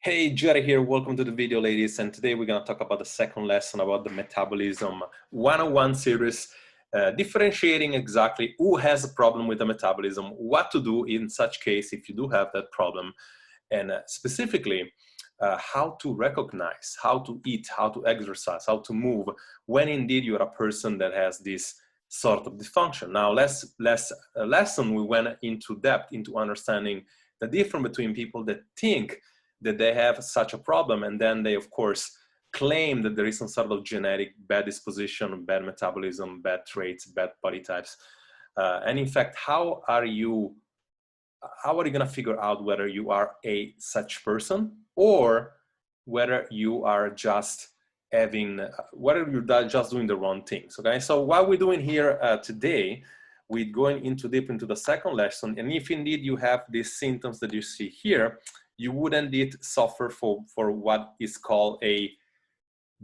Hey, Jerry here. Welcome to the video, ladies. And today we're going to talk about the second lesson about the Metabolism 101 series, differentiating exactly who has a problem with the metabolism, what to do in such case if you do have that problem, and specifically how to recognize, how to eat, how to exercise, how to move when indeed you're a person that has this sort of dysfunction. Now, last lesson we went into depth into understanding the difference between people that think that they have such a problem, and then they, of course, claim that there is some sort of genetic bad disposition, bad metabolism, bad traits, bad body types. And in fact, how are you going to figure out whether you are a such person or whether you are just whether you're just doing the wrong things, okay? So what we're doing here today, we're going deep into the second lesson, and if indeed you have these symptoms that you see here, you would indeed suffer for what is called a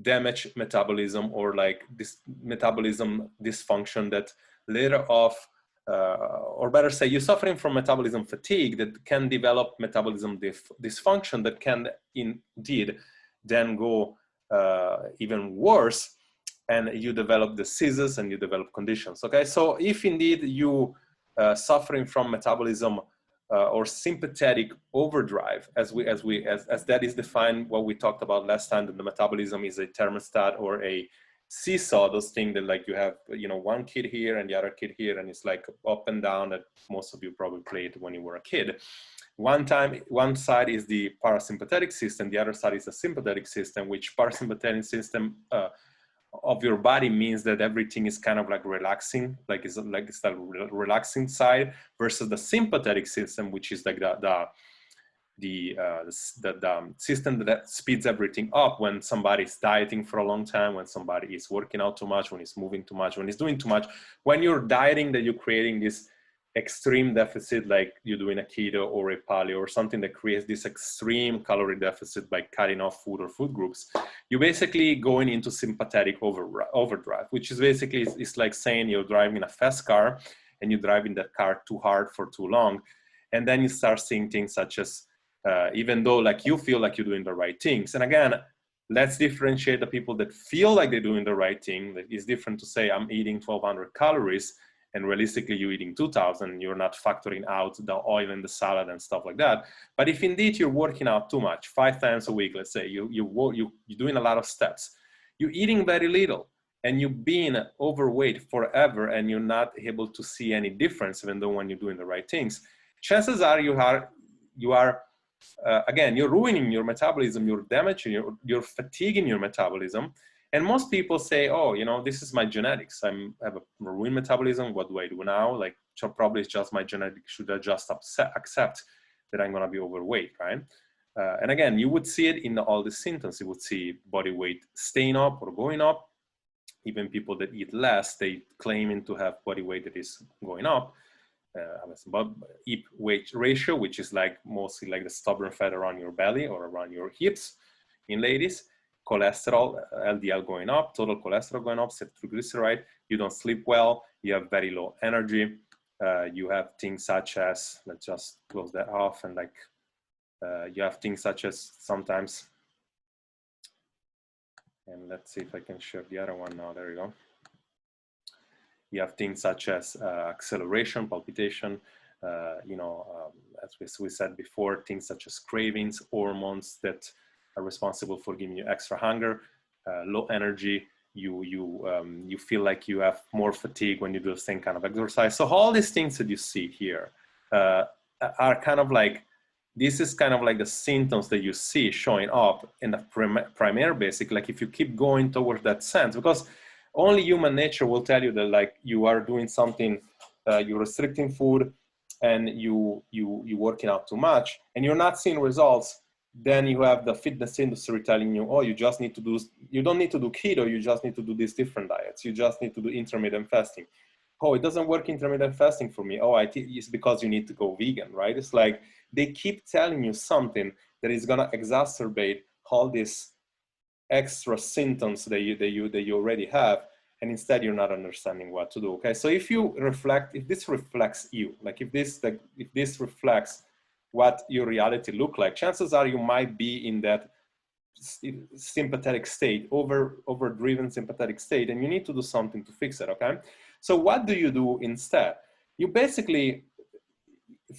damaged metabolism, or like this metabolism dysfunction that later off, or better say, you're suffering from metabolism fatigue that can develop metabolism dysfunction that can indeed then go even worse, and you develop diseases and you develop conditions, okay? So if indeed you suffering from metabolism or sympathetic overdrive, as that is defined, what we talked about last time, that the metabolism is a thermostat or a seesaw, those things that, like, you have, you know, one kid here and the other kid here, and it's like up and down, that most of you probably played when you were a kid. One side is the parasympathetic system, the other side is the sympathetic system, which parasympathetic system of your body means that everything is kind of like relaxing, it's the relaxing side, versus the sympathetic system, which is like the system that speeds everything up when somebody is dieting for a long time, when somebody is working out too much, when he's moving too much, when he's doing too much. When you're dieting, that you're creating this extreme deficit, like you're doing a keto or a paleo or something that creates this extreme calorie deficit by cutting off food or food groups, you're basically going into sympathetic overdrive, which is basically, it's like saying you're driving a fast car and you're driving that car too hard for too long, and then you start seeing things such as even though like you feel like you're doing the right things. And again, let's differentiate the people that feel like they're doing the right thing. It's different to say I'm eating 1,200 calories and realistically you're eating 2,000, you're not factoring out the oil in the salad and stuff like that. But if indeed you're working out too much, 5 times a week, let's say, you're doing a lot of steps, you're eating very little, and you've been overweight forever and you're not able to see any difference, even though when you're doing the right things, chances are you are again, you're ruining your metabolism, you're damaging, you're fatiguing your metabolism. And most people say, oh, you know, this is my genetics. I have a ruined metabolism. What do I do now? Like, probably it's just my genetics. Should I just accept that I'm going to be overweight, right? And again, you would see it in all the symptoms. You would see body weight staying up or going up. Even people that eat less, they claiming to have body weight that is going up. Eat-weight ratio, which is like mostly like the stubborn fat around your belly or around your hips in ladies. Cholesterol, LDL going up, total cholesterol going up, triglyceride, you don't sleep well, you have very low energy, you have things such as, let's just close that off, and like you have things such as sometimes, and let's see if I can show the other one now, there you go. You have things such as acceleration, palpitation, as we said before, things such as cravings, hormones that are responsible for giving you extra hunger, low energy. You feel like you have more fatigue when you do the same kind of exercise. So all these things that you see here are kind of like, this is kind of like the symptoms that you see showing up in the primary basic. Like if you keep going towards that sense, because only human nature will tell you that, like, you are doing something, you're restricting food, and you're working out too much, and you're not seeing results. Then you have the fitness industry telling you, oh, you don't need to do keto, you just need to do these different diets. You just need to do intermittent fasting. Oh, it doesn't work intermittent fasting for me. Oh, it's because you need to go vegan, right? It's like they keep telling you something that is gonna exacerbate all these extra symptoms that you already have, and instead you're not understanding what to do, okay? So if this reflects you, like if this reflects what your reality look like, chances are you might be in that sympathetic state, overdriven sympathetic state, and you need to do something to fix it. Okay, so what do you do instead? You basically,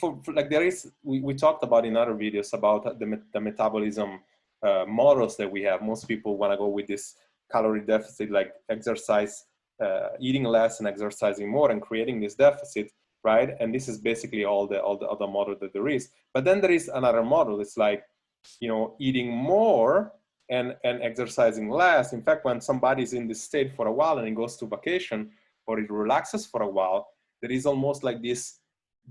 for like there is, we talked about in other videos about the metabolism models that we have. Most people want to go with this calorie deficit, like exercise, eating less and exercising more, and creating this deficit, right? And this is basically all the other model that there is. But then there is another model. It's like, you know, eating more and exercising less. In fact, when somebody's in this state for a while and he goes to vacation or he relaxes for a while, there is almost like this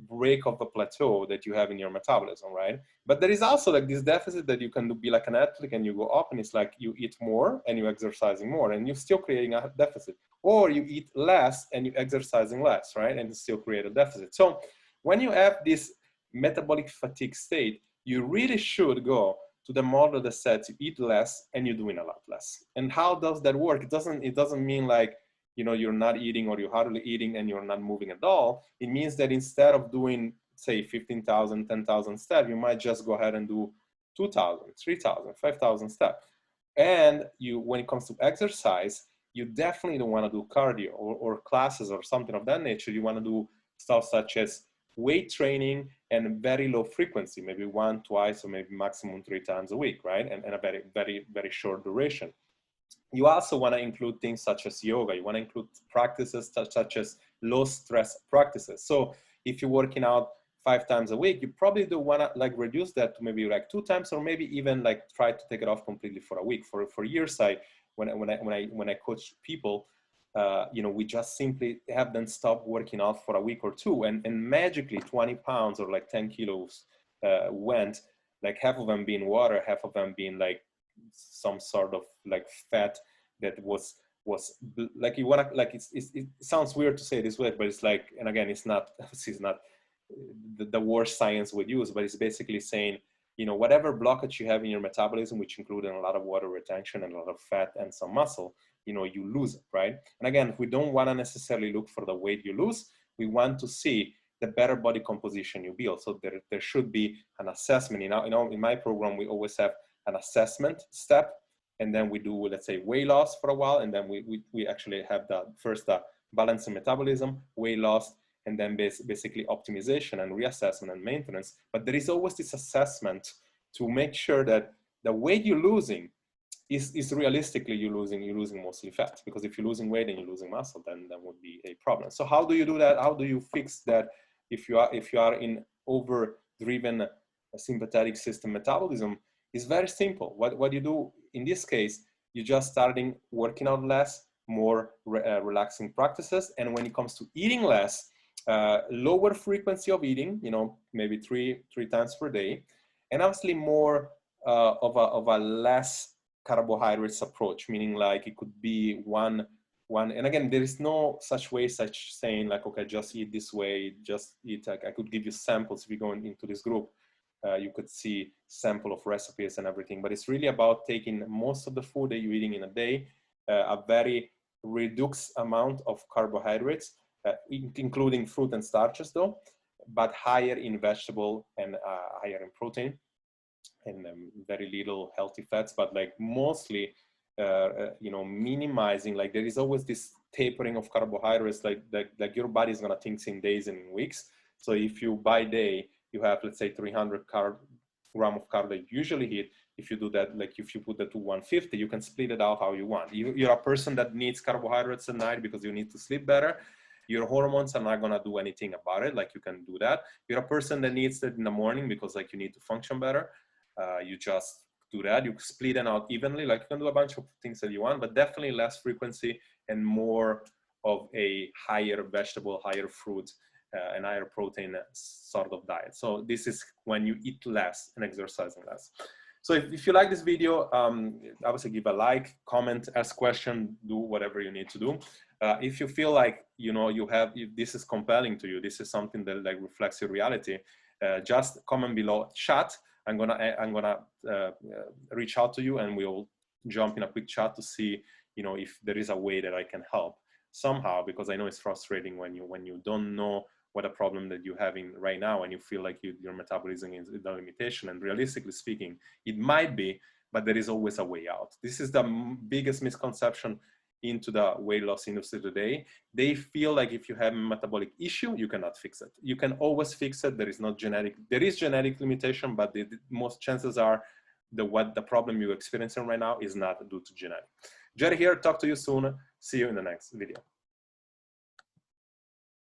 break of the plateau that you have in your metabolism, right? But there is also like this deficit that you can be like an athlete and you go up, and it's like you eat more and you're exercising more and you're still creating a deficit, or you eat less and you're exercising less, right? And you still create a deficit. So when you have this metabolic fatigue state, you really should go to the model that says you eat less and you're doing a lot less. And how does that work? It doesn't mean like, you know, you're not eating or you're hardly eating and you're not moving at all. It means that instead of doing, say, 15,000, 10,000 steps, you might just go ahead and do 2,000, 3,000, 5,000 steps. And you, when it comes to exercise, you definitely don't want to do cardio or classes or something of that nature. You want to do stuff such as weight training and very low frequency, maybe 1, 2, or maybe maximum 3 times a week, right? And a very, very, very short duration. You also want to include things such as yoga. You want to include practices such as low stress practices. So if you're working out 5 times a week, you probably do want to like reduce that to maybe like 2 times, or maybe even like try to take it off completely for a week. For years, when I coach people, you know, we just simply have them stop working out for a week or 2, and magically 20 pounds or like 10 kilos went, like half of them being water, half of them being like some sort of like fat that was like, you want to like, it sounds weird to say this way, but it's like, and again, it's not the worst science would use, but it's basically saying, you know, whatever blockage you have in your metabolism, which include a lot of water retention and a lot of fat and some muscle, you know, you lose it, right? And again, we don't want to necessarily look for the weight you lose. We want to see the better body composition you build. So there should be an assessment. You know, in my program, we always have an assessment step, and then we do, let's say, weight loss for a while, and then we actually have the first balance in metabolism, weight loss, and then basically optimization and reassessment and maintenance. But there is always this assessment to make sure that the weight you're losing is realistically you're losing mostly fat, because if you're losing weight and you're losing muscle, then that would be a problem. So how do you do that? How do you fix that if you are in overdriven sympathetic system metabolism? It's very simple. What you do in this case, you just starting working out less, more relaxing practices, and when it comes to eating less, lower frequency of eating, you know, maybe three times per day, and obviously more of a less carbohydrates approach, meaning like it could be one, and again, there is no such way, such saying like, okay, just eat this way, just eat. Like, I could give you samples if you go into this group. You could see sample of recipes and everything, but it's really about taking most of the food that you're eating in a day, a very reduced amount of carbohydrates, including fruit and starches though, but higher in vegetable and higher in protein, and very little healthy fats, but like mostly, you know, minimizing, like there is always this tapering of carbohydrates, like your body is gonna think in days and in weeks. So if you by day, you have, let's say 300 gram of carb that you usually eat. If you do that, like if you put that to 150, you can split it out how you want. You're a person that needs carbohydrates at night because you need to sleep better. Your hormones are not gonna do anything about it. Like you can do that. You're a person that needs it in the morning because like you need to function better. You just do that. You split it out evenly. Like you can do a bunch of things that you want, but definitely less frequency and more of a higher vegetable, higher fruit, and higher protein sort of diet. So this is when you eat less and exercising less. So if you like this video, obviously give a like, comment, ask question, do whatever you need to do. If you feel like, you know, if this is compelling to you, this is something that like reflects your reality, just comment below chat. I'm gonna reach out to you and we'll jump in a quick chat to see, you know, if there is a way that I can help somehow, because I know it's frustrating when you don't know what a problem that you're having right now, and you feel like your metabolism is the limitation. And realistically speaking, it might be, but there is always a way out. This is the biggest misconception into the weight loss industry today. They feel like if you have a metabolic issue, you cannot fix it. You can always fix it. There is genetic limitation, but the most chances are what the problem you're experiencing right now is not due to genetic. Jerry here, talk to you soon. See you in the next video.